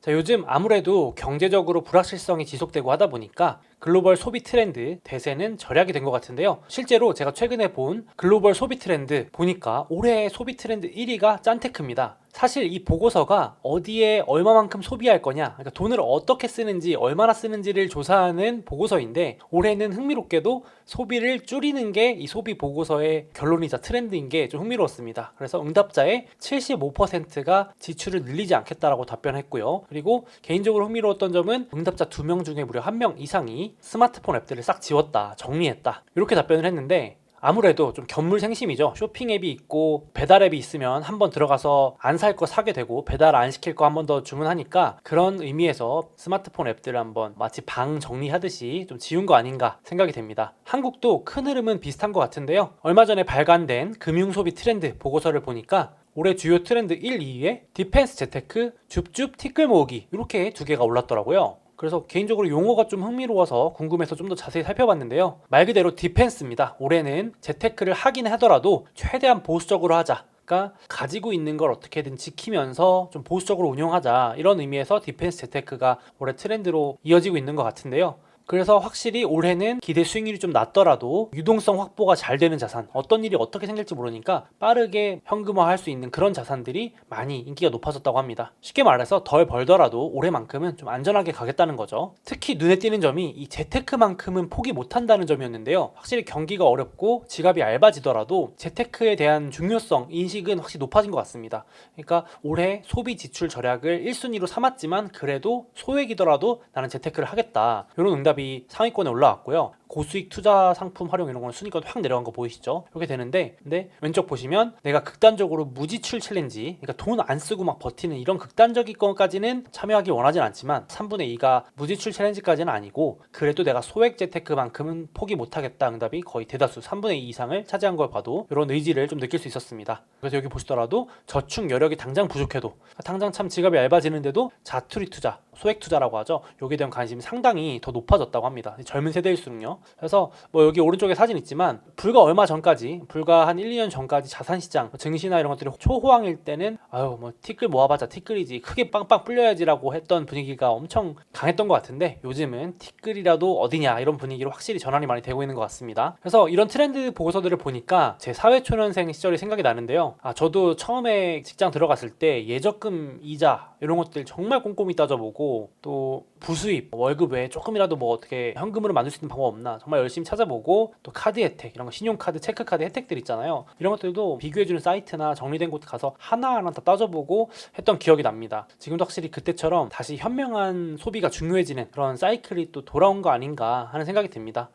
자, 요즘 아무래도 경제적으로 불확실성이 지속되고 하다 보니까 글로벌 소비 트렌드 대세는 절약이 된 것 같은데요. 실제로 제가 최근에 본 글로벌 소비 트렌드 보니까 올해 소비 트렌드 1위가 짠테크입니다. 사실 이 보고서가 어디에 얼마만큼 소비할 거냐, 그러니까 돈을 어떻게 쓰는지, 얼마나 쓰는지를 조사하는 보고서인데, 올해는 흥미롭게도 소비를 줄이는 게 이 소비 보고서의 결론이자 트렌드인 게 좀 흥미로웠습니다. 그래서 응답자의 75%가 지출을 늘리지 않겠다라고 답변했고요. 그리고 개인적으로 흥미로웠던 점은 응답자 2명 중에 무려 1명 이상이 스마트폰 앱들을 싹 지웠다, 정리했다, 이렇게 답변을 했는데, 아무래도 좀 견물생심이죠. 쇼핑 앱이 있고 배달 앱이 있으면 한번 들어가서 안 살 거 사게 되고 배달 안 시킬 거 한 번 더 주문하니까, 그런 의미에서 스마트폰 앱들을 한번 마치 방 정리하듯이 좀 지운 거 아닌가 생각이 됩니다. 한국도 큰 흐름은 비슷한 것 같은데요. 얼마 전에 발간된 금융소비 트렌드 보고서를 보니까 올해 주요 트렌드 1, 2위에 디펜스 재테크, 줍줍 티끌 모으기, 이렇게 두 개가 올랐더라고요. 그래서 개인적으로 용어가 좀 흥미로워서 궁금해서 좀 더 자세히 살펴봤는데요. 말 그대로 디펜스입니다. 올해는 재테크를 하긴 하더라도 최대한 보수적으로 하자. 그러니까 가지고 있는 걸 어떻게든 지키면서 좀 보수적으로 운용하자, 이런 의미에서 디펜스 재테크가 올해 트렌드로 이어지고 있는 것 같은데요. 그래서 확실히 올해는 기대 수익률이 좀 낮더라도 유동성 확보가 잘 되는 자산, 어떤 일이 어떻게 생길지 모르니까 빠르게 현금화할 수 있는 그런 자산들이 많이 인기가 높아졌다고 합니다. 쉽게 말해서 덜 벌더라도 올해만큼은 좀 안전하게 가겠다는 거죠. 특히 눈에 띄는 점이 이 재테크만큼은 포기 못한다는 점이었는데요. 확실히 경기가 어렵고 지갑이 얇아지더라도 재테크에 대한 중요성, 인식은 확실히 높아진 것 같습니다. 그러니까 올해 소비 지출 절약을 1순위로 삼았지만 그래도 소액이더라도 나는 재테크를 하겠다, 이런 응답 이 상위권에 올라왔고요. 고수익 투자 상품 활용 이런 건 순위권 확 내려간 거 보이시죠? 이렇게 되는데, 근데 왼쪽 보시면 내가 극단적으로 무지출 챌린지, 그러니까 돈 안 쓰고 막 버티는 이런 극단적인 것까지는 참여하기 원하진 않지만 3분의 2가 무지출 챌린지까지는 아니고, 그래도 내가 소액 재테크만큼은 포기 못하겠다 응답이 거의 대다수 3분의 2 이상을 차지한 걸 봐도 이런 의지를 좀 느낄 수 있었습니다. 그래서 여기 보시더라도 저축 여력이 당장 부족해도, 당장 참 지갑이 얇아지는데도 자투리 투자, 소액 투자라고 하죠. 여기에 대한 관심이 상당히 더 높아졌다고 합니다. 젊은 세대일수록요. 그래서 뭐 여기 오른쪽에 사진 있지만 불과 얼마 전까지, 불과 한 1, 2년 전까지 자산시장, 증시나 이런 것들이 초호황일 때는 아유 뭐 티끌 모아봤자 티끌이지, 크게 빵빵 불려야지라고 했던 분위기가 엄청 강했던 것 같은데, 요즘은 티끌이라도 어디냐, 이런 분위기로 확실히 전환이 많이 되고 있는 것 같습니다. 그래서 이런 트렌드 보고서들을 보니까 제 사회초년생 시절이 생각이 나는데요. 저도 처음에 직장 들어갔을 때 예적금 이자 이런 것들 정말 꼼꼼히 따져보고, 또 부수입, 월급 외에 조금이라도 뭐 어떻게 현금으로 만들 수 있는 방법 없나 정말 열심히 찾아보고, 또 카드 혜택, 이런 거 신용카드, 체크카드 혜택들 있잖아요. 이런 것들도 비교해주는 사이트나 정리된 곳 가서 하나하나 다 따져보고 했던 기억이 납니다. 지금도 확실히 그때처럼 다시 현명한 소비가 중요해지는 그런 사이클이 또 돌아온 거 아닌가 하는 생각이 듭니다.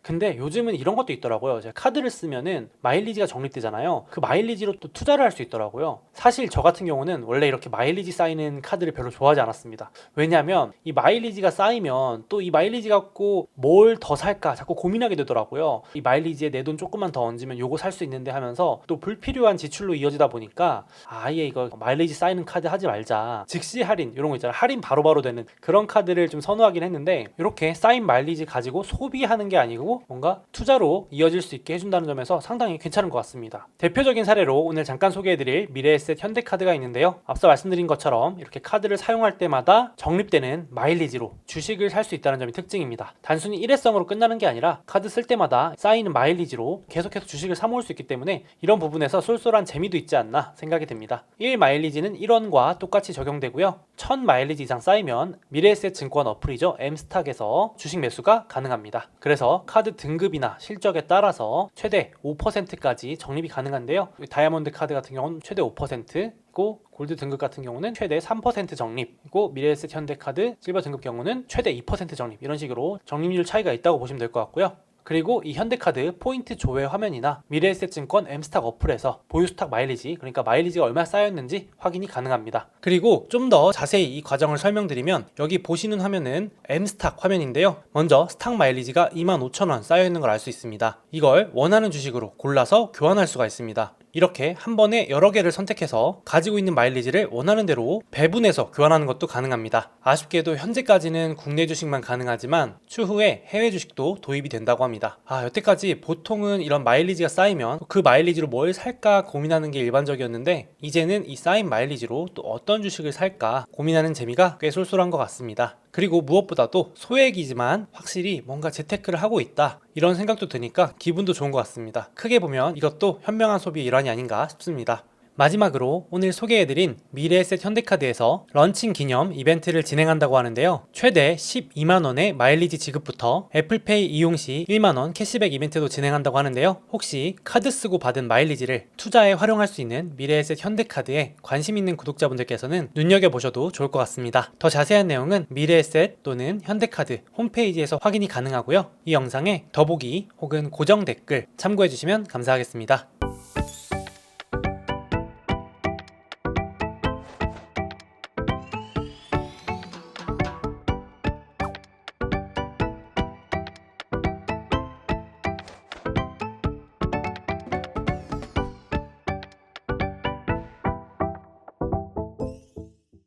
근데 요즘은 이런 것도 있더라고요. 제가 카드를 쓰면은 마일리지가 적립되잖아요. 그 마일리지로 또 투자를 할 수 있더라고요. 사실 저 같은 경우는 원래 이렇게 마일리지 쌓이는 카드를 별로 좋아하지 않았습니다. 왜냐하면 이 마일리지가 쌓이면 또 이 마일리지 갖고 뭘 더 살까 자꾸 고민하게 되더라고요. 이 마일리지에 내 돈 조금만 더 얹으면 요거 살 수 있는데 하면서 또 불필요한 지출로 이어지다 보니까 아예 이거 마일리지 쌓이는 카드 하지 말자, 즉시 할인 이런 거 있잖아요. 할인 바로바로 되는 그런 카드를 좀 선호하긴 했는데, 이렇게 쌓인 마일리지 가지고 소비하는 게 아니고 뭔가 투자로 이어질 수 있게 해준다는 점에서 상당히 괜찮은 것 같습니다. 대표적인 사례로 오늘 잠깐 소개해드릴 미래에셋 현대카드가 있는데요. 앞서 말씀드린 것처럼 이렇게 카드를 사용할 때마다 적립되는 마일리지로 주식을 살 수 있다는 점이 특징입니다. 단순히 일회성으로 끝나는 게 아니라 카드 쓸 때마다 쌓이는 마일리지로 계속해서 주식을 사 모을 수 있기 때문에 이런 부분에서 쏠쏠한 재미도 있지 않나 생각이 됩니다. 1 마일리지는 1원과 똑같이 적용되고요. 1000 마일리지 이상 쌓이면 미래에셋 증권 어플이죠, M스탁에서 주식 매수가 가능합니다. 그래서 카드 등급이나 실적에 따라서 최대 5%까지 적립이 가능한데요. 다이아몬드 카드 같은 경우는 최대 5%, 그리고 골드 등급 같은 경우는 최대 3% 적립, 그리고 미래에셋 현대카드 실버 등급 경우는 최대 2% 적립, 이런 식으로 적립률 차이가 있다고 보시면 될 것 같고요. 그리고 이 현대카드 포인트 조회 화면이나 미래에셋증권 M스탁 어플에서 보유 스탁 마일리지, 그러니까 마일리지가 얼마나 쌓였는지 확인이 가능합니다. 그리고 좀 더 자세히 이 과정을 설명드리면, 여기 보시는 화면은 M스탁 화면인데요. 먼저 스탁 마일리지가 25,000원 쌓여있는 걸 알 수 있습니다. 이걸 원하는 주식으로 골라서 교환할 수가 있습니다. 이렇게 한 번에 여러 개를 선택해서 가지고 있는 마일리지를 원하는 대로 배분해서 교환하는 것도 가능합니다. 아쉽게도 현재까지는 국내 주식만 가능하지만 추후에 해외 주식도 도입이 된다고 합니다. 여태까지 보통은 이런 마일리지가 쌓이면 그 마일리지로 뭘 살까 고민하는 게 일반적이었는데, 이제는 이 쌓인 마일리지로 또 어떤 주식을 살까 고민하는 재미가 꽤 쏠쏠한 것 같습니다. 그리고 무엇보다도 소액이지만 확실히 뭔가 재테크를 하고 있다, 이런 생각도 드니까 기분도 좋은 것 같습니다. 크게 보면 이것도 현명한 소비의 일환이 아닌가 싶습니다. 마지막으로 오늘 소개해드린 미래에셋 현대카드에서 런칭 기념 이벤트를 진행한다고 하는데요. 최대 12만원의 마일리지 지급부터 애플페이 이용 시 1만원 캐시백 이벤트도 진행한다고 하는데요. 혹시 카드 쓰고 받은 마일리지를 투자에 활용할 수 있는 미래에셋 현대카드에 관심 있는 구독자분들께서는 눈여겨보셔도 좋을 것 같습니다. 더 자세한 내용은 미래에셋 또는 현대카드 홈페이지에서 확인이 가능하고요. 이 영상에 더보기 혹은 고정 댓글 참고해주시면 감사하겠습니다.